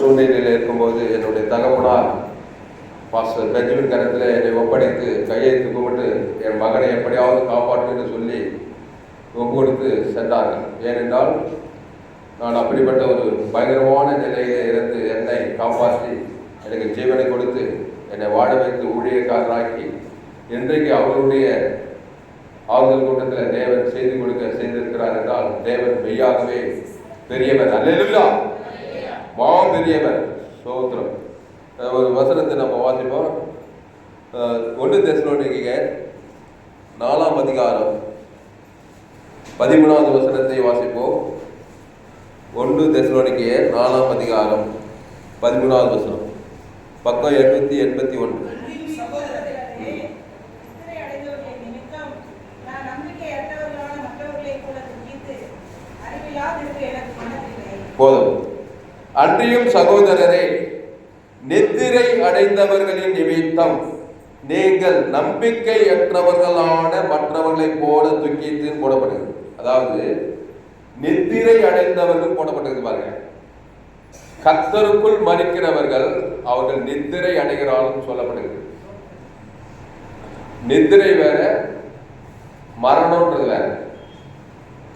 சூழ்நிலையில் இருக்கும்போது என்னுடைய தகப்பனார் பாஸ்டர் பெஞ்சமின் கரத்தில் என்னை ஒப்படைத்து கையெழுத்து கும்பிட்டு என் மகனை எப்படியாவது காப்பாற்றுன்னு சொல்லி ஒப்பு கொடுத்து சென்றார்கள். ஏனென்றால் நான் அப்படிப்பட்ட ஒரு பயங்கரமான நிலையிலே இருந்து என்னை காப்பாற்றி எனக்கு ஜீவனை கொடுத்து என்னை வாழ வைத்து ஊழியக்காரராக்கி இன்றைக்கு அவர்களுடைய ஆறுதல் கூட்டத்தில் தேவன் செய்து கொடுக்க செய்திருக்கிறார் என்றால் தேவன் மெய்யாகவே பெரியவர். அல்லேலூயா, பெரியவர். ஸ்தோத்திரம். ஒரு வசனத்தை நம்ம வாசிப்போம். 1 தெசலோனிக்கேயர் 4ஆம் அதிகாரம் 13வது வசனத்தை வாசிப்போம். 1 தெசலோனிக்கேயர் 4ஆம் அதிகாரம் 13வது வசனம், பக்கம் 881. போதும். அன்றியும் சகோதரரே, நித்திரை அடைந்தவர்களின் நிமித்தம் நீங்கள் நம்பிக்கையற்றவர்களான மற்றவர்களை போல துக்கித்து போடப்படுகிறது. அதாவது நித்திரை அடைந்தவர்கள் போடப்பட்டிருக்கு பாருங்க. கர்த்தருக்குள் மரிக்கிறவர்கள் அவர்கள் நித்திரை அடைகிறார்கள் சொல்லப்படுகிறது. நித்திரை வேற, மரணம்ன்றது வேற.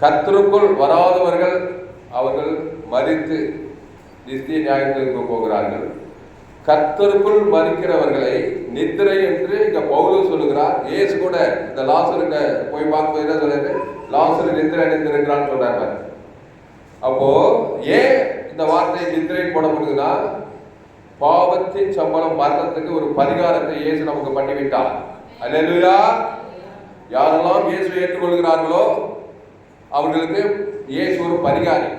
கர்த்தருக்குள் வராதவர்கள் அவர்கள் மரித்து நித்திய நியாயத்திற்கு போகிறார்கள். கர்த்தருக்குள் மரிக்கிறவர்களை நித்திரை என்று இங்க பவுல் சொல்லுகிறார். இயேசு கூட இந்த லாசருக்கு போய் பார்க்கும்போது என்ன சொல்றாரு? லாசரு நித்திரை அடைந்திருக்கிறான்னு சொல்றாரு. அப்போ ஏன் இந்த வார்த்தை நித்திரை போடப்படுதுன்னா, பாவத்தின் சம்பளம் மரணத்துக்கு ஒரு பரிகாரத்தை இயேசு நமக்கு பண்ணிவிட்டார். அல்லேலூயா. யாரெல்லாம் இயேசுவை ஏற்றுக்கொள்கிறார்களோ அவர்களுக்கு இயேசு ஒரு பரிகாரி.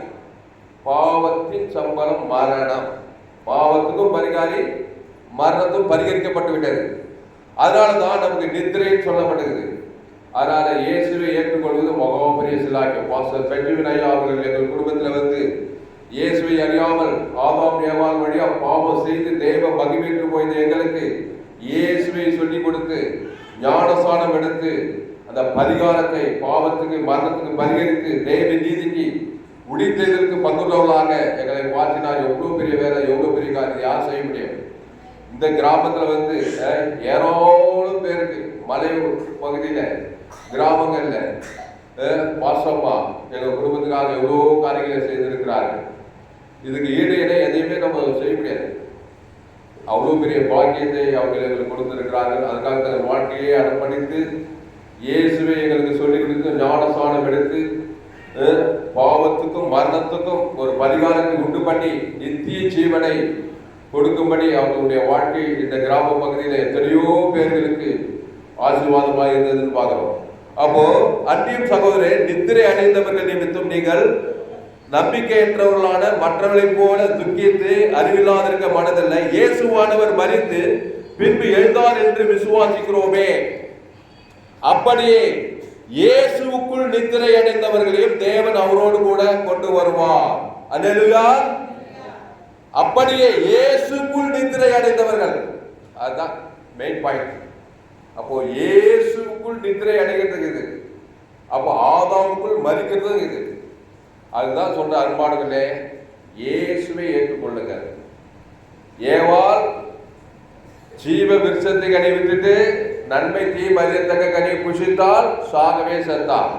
பாவத்தின் சம்பளம் மரணம். பாவத்துக்கும் பரிகாரி, மரணத்தும் பரிகரிக்கப்பட்டு விட்டது. அதனால தான் நமக்கு நித்திரை சொல்லப்படுகிறது. அதனால இயேசுவை ஏற்றுக்கொள்வது மகோபரிய சிலாக்கியம். பாஸ்டர் பெஞ்சமின் ஐயா அவர்கள் எங்கள் குடும்பத்தில் வந்து இயேசுவை அறியாமல் ஆதாம் ஏவாள் வழியா பாவம் செய்து தெய்வ மகிமைக்கு போய்ந்த எங்களுக்கு இயேசுவை சொல்லிக் கொடுத்து ஞானசானம் எடுத்து அந்த பரிகாரத்தை பாவத்துக்கு மரணத்துக்கு பரிகரித்து தெய்வ நீதிக்கு உடித்ததற்கு பங்குள்ளவர்களாக எங்களை மாற்றினார். எவ்வளவு பெரிய வேலை, எவ்வளவு பெரிய காரியம் யார் செய்ய முடியும்? இந்த கிராமத்துல வந்து ஏராளம் பேருக்கு மலை பகுதியில கிராமங்கள்ல பாசம்மா எங்க குடும்பத்துக்காக எவ்வளோ காரியங்களை செய்திருக்கிறார்கள். இதுக்கு ஈடு இணை எதையுமே நம்ம செய்ய முடியாது. அவ்வளோ பெரிய பாக்கியத்தை அவர்கள் எங்களுக்கு கொடுத்திருக்கிறார்கள். அதுக்காக தன் வாழ்க்கையை அர்ப்பணித்து இயேசுவை எங்களுக்கு சொல்லிக் கொடுத்து ஞானசானம் எடுத்து பாவத்துக்கும் மரணத்துக்கும் ஒரு பரிகாரத்தை உண்டு பண்ணி நித்திய ஜீவனை கொடுக்கும்படி அவர்களுடைய வாழ்க்கை இந்த கிராம பகுதியில் எத்தனையோ பேர்களுக்கு ஆசீர்வாதமாக இருந்ததுன்னு பார்க்கிறோம். அப்போ அன்றியும் சகோதரே, நித்திரை அடைந்தவர்கள் நிமித்தம் நீங்கள் நம்பிக்கையற்றவர்களான மற்றவர்களை போல துக்கித்து அறிவில்லாதிருக்க மனதில்லை. இயேசுவானவர் மரித்து பின்பு எழுந்தார் என்று விசுவாசிக்கிறோமே, அப்படியே இயேசுவுக்குள் நித்திரை அடைந்தவர்களையும் தேவன் அவரோடு கூட கொண்டு வருவார். அல்லேலூயா. அப்படியே இயேசுக்குள் நித்திரை அடைந்தவர்கள், அதுதான் மெயின் பாயிண்ட். அப்போ இயேசுக்குள் நித்திரை அடைகிறது இது. அப்போ ஆதாமுக்குள் மரிக்கிறது இது. அதுதான் சொல்ற அன்பாடுகளே, இயேசுவை ஏற்றுக்கொள்ளுங்க. ஏவாள் ஜீவ விருட்சத்தை கனி விட்டுட்டு நன்மை தீமை அறியத்தக்க கனியை புசித்தால் சாகவே செத்தார்.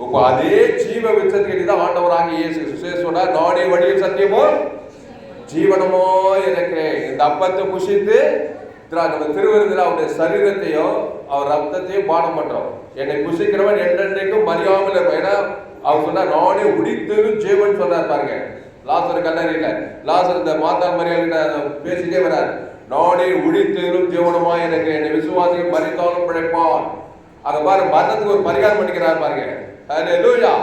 இப்போ அதே ஜீவ விருட்சத்தை தான் ஆண்டவராக இயேசு சொன்னார், நானே வழியில் சத்தியமோ ஜீவனமோ இருக்கிறேன். இந்த அப்பத்தை புசித்து நம்ம திருவிருந்தில் அவருடைய சரீரத்தையும் அவர் ரத்தத்தையும் பானம் பண்றோம். என்னை புசிக்கிறவன் என்றென்றைக்கும் மறியாமல் இருப்பான். ஏன்னா அவர் சொன்னார், நானே உடித்தலும் ஜீவன் சொன்னார் பாருங்க. லாசர் கல்லறையில லாசர் இந்த மாதா மரியாதை பேசிட்டே வர்றார். நானே உடித்தலும் ஜீவனமா எனக்கு என்னை விசுவாசிகள் மறித்தாலும் பிழைப்பான். அங்க பாரு, மரணத்துக்கு ஒரு பரிகாரம் பண்ணிக்கிறார் பாருங்க. அல்லேலூயா.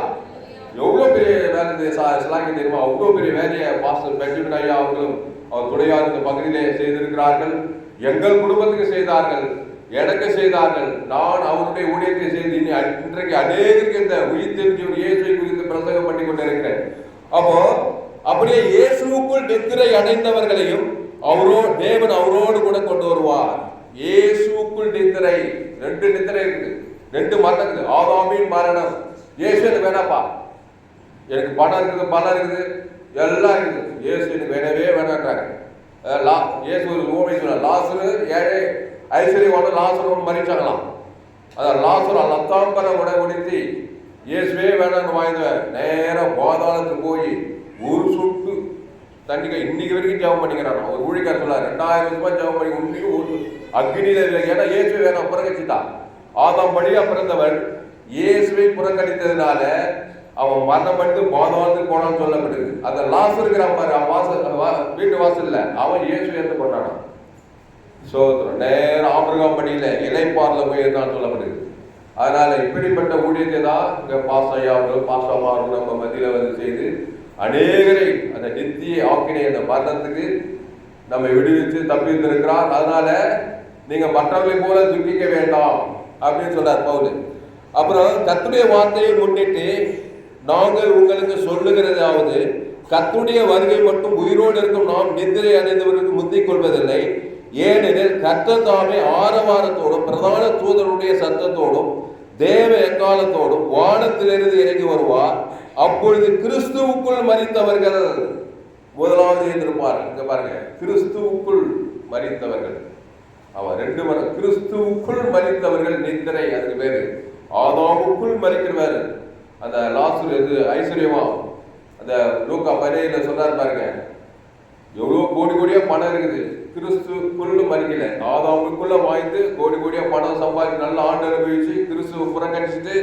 எவ்வளவு பெரிய வேலை சிலாக்கி தெரியுமா? அவ்வளவு பெரிய வேலையை பாஸ்டர் பெஞ்சமின் ஐயா அவர்களும் அவர் துணையார் இந்த பகுதியிலே செய்திருக்கிறார்கள். எங்கள் குடும்பத்துக்கு செய்தார்கள், எனக்கு செய்தார்கள். நான் அவருடைய ஊழியத்தை செய்து இன்றைக்கு அநேகருக்கு இந்த உயிர் தெரிஞ்ச இயேசுவை குறித்து பிரசங்கம் பண்ணி கொண்டிருக்கிறேன். அப்போ அப்படியே இயேசுவுக்குள் நித்திரை அடைந்தவர்களையும் தேவன் அவரோடு கூட கொண்டு வருவார். இயேசுக்குள் நித்திரை, 2 நித்திரை இருக்குது, 2 மரணம் இருக்குது. ஆதாமின் மரணம். இயேசு எனக்கு வேணாப்பா, எனக்கு பணம் இருக்குது, பணம் இருக்குது, எல்லாம் இருக்குது, இயேசு எனக்கு வேணவே வேணாம் காட்டுறாங்க. இயேசு ஒரு ஓமை சொன்னார், லாசரு ஏழை ஐஸ்வர்யவான லாசரும் மறிச்சாங்களாம். அதான் லாசர் லத்தாம்பர உடைத்தி இயேசுவே வேணான்னு வாய்ந்தவர் நேரம் பாதாளத்துக்கு போய் ஒரு சொட்டு தண்ணிக்க இன்னைக்கு வரைக்கும் ஜெபம் பண்ணிக்கிறான். ஒரு ஊழியக்காரர் சொன்னார், 2000 வருஷமா ஜெபம் பண்ணி உன்னைக்கு ஒரு அக்னியில ஏன்னா இயேசுவே வேணாம் புறக்கணிச்சுட்டான். ஆதாம் படியா பிறந்தவன் இயேசுவை புறக்கணித்ததுனால அவன் மரணம் பண்ணி பாதாளத்துக்கு போனான்னு சொல்லப்படுது. அந்த லாசர் இருக்கிறான் பாரு, அவன் வாசல் வீட்டு வாசல்ல அவன் இயேசுவை எடுத்து போட்டானா. சோதரம் நேரம் ஆபிரகாம் படியில இலைப்பாறுல போய் இருந்தான்னு சொல்லப்படுது. அதனால இப்படிப்பட்ட ஊழியத்தை தான் இங்க பாசையாவர்கள் பாசமாவர்கள் நம்ம மத்தியில வந்து செய்து அநேகரை அந்த நித்திய ஆக்கினை அந்த மரணத்துக்கு நம்ம விடுவித்து தப்பித்திருக்கிறார். அதனால நீங்க மற்றவர்களை போல துக்கிக்க வேண்டாம் அப்படின்னு சொல்றார் பவுல். அப்புறம் கர்த்தருடைய வார்த்தையை முன்னிட்டு நாங்கள் உங்களுக்கு சொல்லுகிறதாவது, கர்த்தருடைய வருகை மட்டும் உயிரோடு இருக்கும் நாம் நித்திரை அடைந்தவர்களுக்கு முந்திக் கொள்வதில்லை. ஏனெனில் கர்த்தர் தாமே ஆரவாரத்தோடும் பிரதான தூதருடைய சத்தத்தோடும் தேவ எக்காலத்தோடும் வானத்திலிருந்து இறங்கி வருவார். அப்பொழுது கிறிஸ்துவுக்குள் மரித்தவர்கள் முதலாவது எழுந்திருப்பார். இங்க பாருங்க, கிறிஸ்துவுக்குள் மரித்தவர்கள் அவன் 2 முறை கிறிஸ்துவுக்குள் மரித்தவர்கள் நித்திரை, அதுக்கு பேரு. ஆதாமுக்குள் மரிக்கிறவர் அந்த லாசரு எது ஐஸ்வர்யமா அந்த லூக்கா 17 சொல்றாரு பாருங்க, எவ்வளவு கோடி கோடியா பணம் இருக்குது, கிறிஸ்துக்குள்ள மறிக்கல. ஆதாமுக்குள்ள வாய்ந்து கோடி கோடியா பணம் சம்பாதிச்சு நல்ல ஆண்டு அனுபவிச்சு கிறிஸ்துவ புறக்கணிச்சுட்டு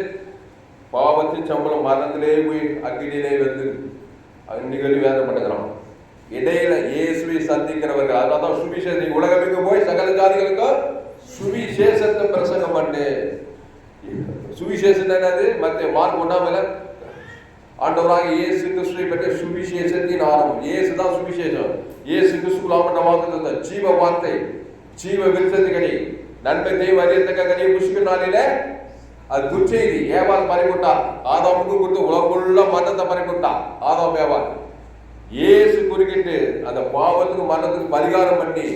பாவத்தின் சம்பளம் மரணத்திலே போய் அக்கினியிலே வந்து நிகழ்ச்சி வேதனை பண்ணுகிறான். இடையில இயேசுவை சந்திக்கிறவர்கள், அதனால்தான் சுவிசேஷம் உலகத்துக்கு போய் சகல ஜாதிகளுக்கும் சுவிசேஷத்தை பிரசங்கம் பண்ணு. சுவிசேஷம் என்னது? மத்திய மார்க் 1 ஆண்டவராக இயேசு கிறிஸ்துவை பற்றி சுவிசேஷத்தின் ஆரம்பம். இயேசு தான் சுவிசேஷம். இயேசு கிறிஸ்துவாமட்ட வாக்கு ஜீவ வார்த்தை, ஜீவ விருத்தத்து கனி, நன்மை தெய்வ அறியத்தக்க கனியை புஷ்பிக்கும் நாளில அது துச்செய்தி. ஏவாள் பறிமுட்டா, ஆதாமுக்கு கொடுத்து உலகுள்ள மரணத்தை பறிமுட்டா ஆதாம் ஏவாள். இயேசு குறுக்கிட்டு அந்த பாவத்துக்கு மரணத்துக்கு பரிகாரம் பண்ணி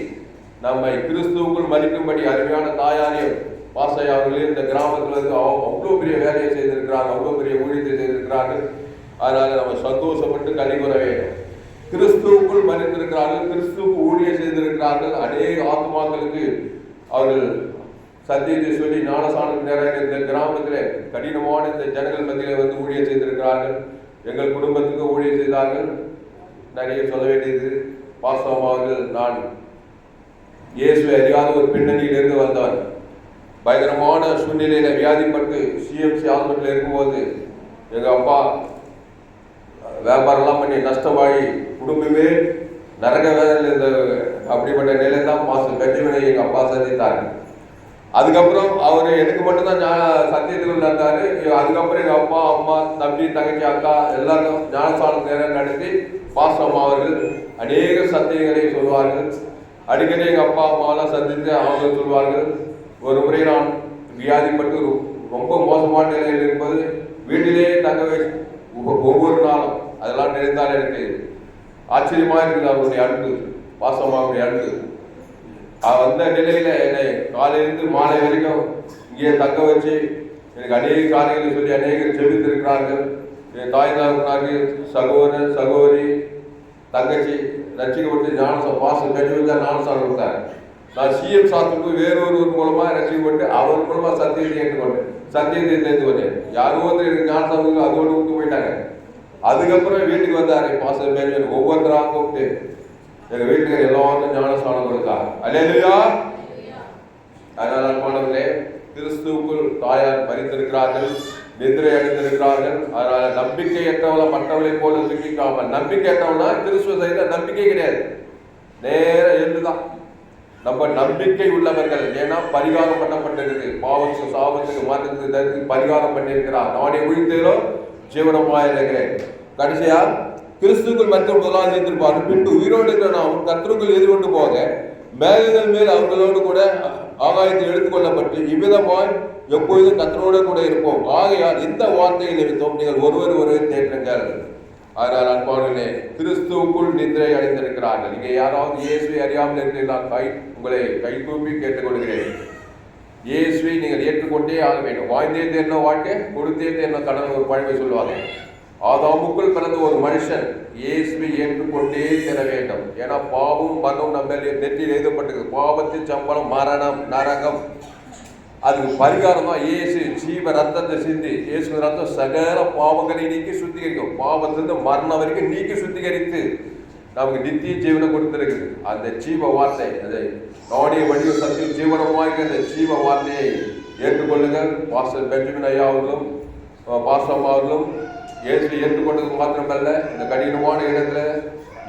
நம்மை கிறிஸ்துவுக்குள் மறிக்கும்படி அருமையான தாயாரியம் பாசையா அவர்களே இந்த கிராமத்துல இருந்து அவ்வளவு பெரிய வேலையை செய்திருக்கிறாங்க, அவ்வளவு பெரிய ஊழியத்தை செய்திருக்கிறார்கள். அதனால நம்ம சந்தோஷப்பட்டு கலிகுற வேண்டும். கிறிஸ்துவுக்குள் மறித்திருக்கிறார்கள், கிறிஸ்துவுக்கு ஊழியம் செய்திருக்கிறார்கள். அநேக ஆத்மாக்களுக்கு அவர்கள் சத்தியத்தை சொல்லி ஞானசானுக்கு நேராக இந்த கிராமத்தில் கடினமான இந்த ஜனங்கள் மத்தியில வந்து ஊழியம் செய்திருக்கிறார்கள். எங்கள் குடும்பத்துக்கு ஊழியம் செய்தார்கள். நிறைய சொல்ல வேண்டியது. வாஸ்தவமாக நான் இயேசுவை அறியாத ஒரு பின்னணியிலிருந்து வந்தவன். பயங்கரமான சூழ்நிலையில வியாதிப்பட்டு சிஎம்சி ஹாஸ்பிட்டல் இருக்கும்போது எங்க அப்பா வியாபாரம்லாம் பண்ணி நஷ்டமாகி குடும்பமே நரக வேலையில் இருந்த அப்படிப்பட்ட நிலை தான் மாசம் பெற்றவனை எங்க அப்பா சந்தித்தார். அதுக்கப்புறம் அவர் எனக்கு மட்டும்தான் சத்தியத்தில் நடந்தாரு. அதுக்கப்புறம் எங்க அப்பா அம்மா தம்பி தங்கச்சி அக்கா எல்லாரும் ஞானசானம் நேரம் நடத்தி பாசம் அவர்கள் அநேக சத்தியங்களை சொல்வார்கள். அடிக்கடி எங்க அப்பா அம்மாவெல்லாம் சந்தித்து அவங்க சொல்வார்கள். ஒரு முறை நான் வியாதிப்பட்டு ரொம்ப மோசமான நிலையில் இருப்பது வீட்டிலேயே தங்க வச்சு ஒவ்வொரு நாளும் அதெல்லாம் நினைத்தால் எனக்கு ஆச்சரியமா இருக்குது. அவருடைய அன்பு, பாசமாவுடைய அன்பு. அந்த நிலையில என்னை காலையிலிருந்து மாலை வரைக்கும் இங்கே தங்க வச்சு எனக்கு அநேக காரியங்களை சொல்லி அநேகர் ஜெபித்திருக்கிறார்கள். என் தாய் தாக்குனார்கள், சகோதரன் சகோதரி தங்கச்சி ரசிக்கப்பட்டு ஞானசம் பாசம் கட்டி வச்சா ஞானசாரம் கொடுத்தாங்க. நான் சிஎம் சாத்துக்கு வேறொருவர் மூலமா ரசிக்கப்பட்டு அவர் மூலமா சத்தியத்தை ஏற்றுக்கொண்டேன், சத்தியத்தை தெரிந்து கொண்டேன். யாரோ ஒருத்தர் எனக்கு ஞானசாமி அதோடு விட்டு போயிட்டாங்க. அதுக்கப்புறம் வீட்டுக்கு வந்தாரு பாசம் மேல் ஒவ்வொருத்தராக கூப்பிட்டு எங்க வீட்டுக்கு எல்லாரும் ஞானஸ்தானம் கொடுத்தாங்க. அல்லேலூயா. அதனால அன்பானவர்களே, கிறிஸ்துவுக்குள் தாயார் மரித்திருக்கிறார்கள், நித்திரை அடைந்திருக்கிறார்கள். அதனால நம்பிக்கையற்றவளை மற்றவளை போல துக்கிக்காமல், நம்பிக்கையற்றவனா கிறிஸ்துவ செய்த நம்பிக்கை கிடையாது, நேர எழுதுதான். நம்ம நம்பிக்கை உள்ளவர்கள். ஏன்னா பரிகாரம் பண்ணப்பட்டிருக்கு, பாவத்துக்கு சாபத்துக்கு மாற்றத்துக்கு பரிகாரம் பண்ணியிருக்கிறார். நானே உயிர்த்தேனோ ஜீவனமாக இருக்கிறேன். கடைசியா கிறிஸ்துக்குள் மற்ற முதலாவது இருந்திருப்பார். பின்பு உயிரோடு இருக்கிற நாம் கர்த்தருக்குள் எதிர்கொண்டு போக மேகங்கள் மேல் அவர்களோடு கூட ஆகாயத்தில் எடுத்துக்கொள்ளப்பட்டு இவ்விதமாய் எப்பொழுதும் கர்த்தரோடு கூட இருப்போம். ஆகையால் இந்த வார்த்தையை நிமித்தம் நீங்கள் ஒருவர் தேற்றுங்கள். அதனால் அன்பானவர்களே, கிறிஸ்துவுக்குள் நித்திரை அடைந்திருக்கிறார்கள். நீங்க யாராவது இயேசுவை அறியாமல் இருக்கிறீர்கள், உங்களை கைகூப்பி கேட்டுக்கொள்கிறேன். இயேசுவை நீங்கள் ஏற்றுக்கொண்டே ஆக வேண்டும். வாழ்ந்தே தேர்ந்த வாழ்க்கை, கொடுத்தே தேர்ந்த கடன் ஒரு பழமை சொல்லுவாங்க. ஆதாமுக்குள் பிறந்த ஒரு மனுஷன் இயேசுவை ஏற்றுக்கொண்டே தர வேண்டும். ஏன்னா பாவம் மரணம் நம்ம நெற்றியில் எழுதப்பட்டது. பாவத்தின் சம்பளம் மரணம், நரகம். அதுக்கு பரிகாரம் தான் இயேசு ஜீவ ரத்தத்தை சிந்தி. இயேசு ரத்தம் சகல பாவங்களை நீக்கி சுத்திகரிக்கும். பாவத்திலிருந்து மரணம் வரைக்கும் நீக்கி சுத்திகரித்து நமக்கு நித்திய ஜீவனை கொடுத்திருக்குது. அந்த ஜீவ வார்த்தை, அதை நாடிய வடிவ சத்திய ஜீவனமாக அந்த ஜீவ வார்த்தையை ஏற்றுக்கொள்ளுங்கள். பாஸ்டர் பெஞ்சமின் ஐயா அவர்களும் பாஸ்டர் அவர்களும் இயேசுவை ஏற்றுக்கொண்டது மாத்திரமல்ல, இந்த கடினமான இடத்துல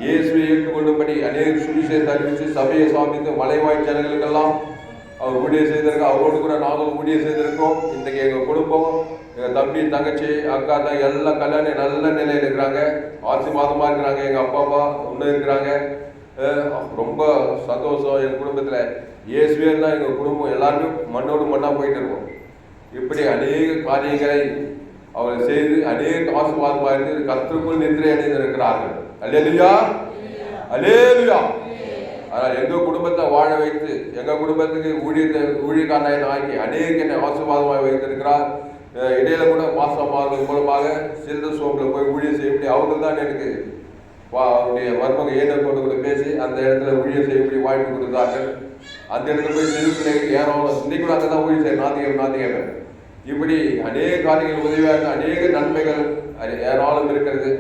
இயேசுவை ஏற்றுக்கொள்ளும்படி அநேக சுவிசேஷத்தை அறிவித்து சபையை சாமித்து மலைவாய் ஜனங்களுக்கெல்லாம் அவர் ஊழியர் செய்திருக்கோம். அவரோடு கூட நாங்களும் ஊழியர் செய்திருக்கோம். இன்றைக்கு எங்கள் குடும்பம், எங்கள் தம்பி, தங்கச்சி, அக்கா தான் எல்லாம் கல்யாணம் நல்ல நிலையில் இருக்கிறாங்க, ஆசீர்வாதமாக இருக்கிறாங்க. எங்கள் அப்பா அம்மா இன்னும் இருக்கிறாங்க. ரொம்ப சந்தோஷம். எங்கள் குடும்பத்தில் இயேசுவே தான் எங்கள் குடும்பம் எல்லாருமே மண்ணோடு மண்ணாக போயிட்டு இருக்கோம். இப்படி அநேக காரியங்களை அவர்கள் செய்து அநேக ஆசீர்வாதமாக இருந்து கர்த்தருக்குள் நித்திரை அடைந்திருக்கிறார்கள். அல்லேலூயா, அல்லேலூயா. ஆனால் எங்கள் குடும்பத்தை வாழ வைத்து எங்கள் குடும்பத்துக்கு ஊழியக்காரனை ஆக்கி அநேக என்னை ஆசீர்வாதமாக வைத்திருக்கிறார். இடையில கூட மாசமாக மூலமாக சில்ட்ரன் ஹோமில் போய் ஊழியர் செய்ய முடியும். அவங்க தான் எனக்கு அவருடைய மருமக ஏதல் கொண்டு கூட பேசி அந்த இடத்துல ஊழியர் செய்யக்கூடிய வாய்ப்பு கொடுத்தார்கள். அந்த இடத்துல போய் சிறு பிள்ளைகள் ஏராளம் இன்னைக்கு கூட அங்கே தான் ஊழியர் செய்ய நாத்திகமே. இப்படி அநேக காரியங்கள் உதவியாக அநேக நன்மைகள் ஏராளம் இருக்கிறது.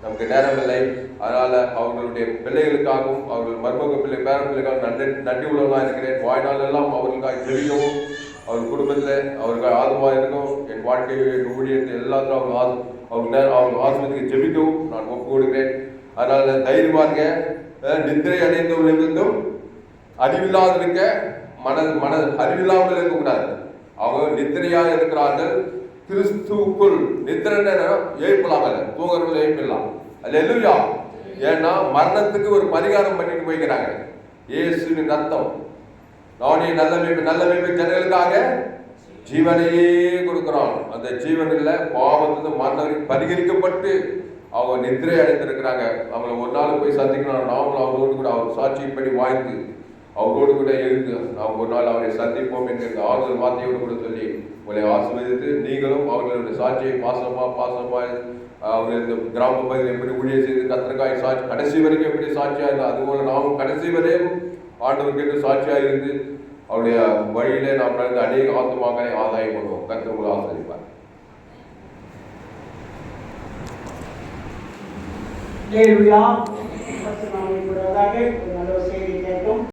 நமக்கு நேரமில்லை. அதனால அவர்களுடைய பிள்ளைகளுக்காகவும் அவர்கள் மருமக பிள்ளை பேர பிள்ளைக்காக நன்றி உள்ளவர்களாக இருக்கிறேன். வாழ்நாள் எல்லாம் அவர்களுக்காக ஜெபிக்கவும் அவர் குடும்பத்தில் அவர்கள் ஆதரவாக இருக்கவும் என் வாழ்க்கையை என் ஊழியத்தை எல்லாத்தையும் அவங்க ஆசிரியத்துக்கு ஜெபிக்கவும் நான் ஒப்பு கொடுக்கிறேன். அதனால தைரியமாக நித்திரை அடைந்தவர்களுக்கும் அறிவில்லாத இருக்க அறிவில்லாமல் இருக்கக்கூடாது. அவங்க நித்திரையாக இருக்கிறார்கள். கிறிஸ்துவுக்குள் நித்திரை எழுப்பலாம், தூங்குறவர்கள் எழுப்பிடலாம். அல்லேலூயா. ஏன்னா மரணத்துக்கு ஒரு பரிகாரம் பண்ணிட்டு போய்க்கிறாங்க. இயேசுவின் ரத்தம் நானே நல்ல மேய்ப்பு ஜனங்களுக்காக ஜீவனையே கொடுக்கிறான். அந்த ஜீவனில் பாவத்திலிருந்து மரணம் பரிகரிக்கப்பட்டு அவங்க நித்திரை அடைந்திருக்கிறாங்க. அவங்களை ஒரு நாள் போய் சந்திக்கணும். நாமளும் அவரோடு கூட அவர் சாட்சியின்படி வாழ்ந்து அவரோடு கூட இருந்து நாம் ஒரு நாள் அவரை சந்திப்போம் என்கிற ஆறுதல் வார்த்தையோடு கூட சொல்லி உங்களை ஆசீர்வதித்து நீங்களும் அவர்களுடைய சாட்சியை பாசமாக அவர்கள் இந்த கிராம பகுதியில் எப்படி ஊழியர் செய்து கத்திரக்காய் சாட்சி கடைசி வரைக்கும் எப்படி சாட்சியாக இருந்தால் அதுபோல நாமும் கடைசி வரையும் ஆண்டவர் கேட்டு சாட்சியாக இருந்து அவருடைய வழியிலே நாம் நடந்த அநேக ஆத்மாக்களை ஆதாயம் பண்ணுவோம். கர்த்தர் உங்களை ஆசீர்வதிப்பார். Hallelujah.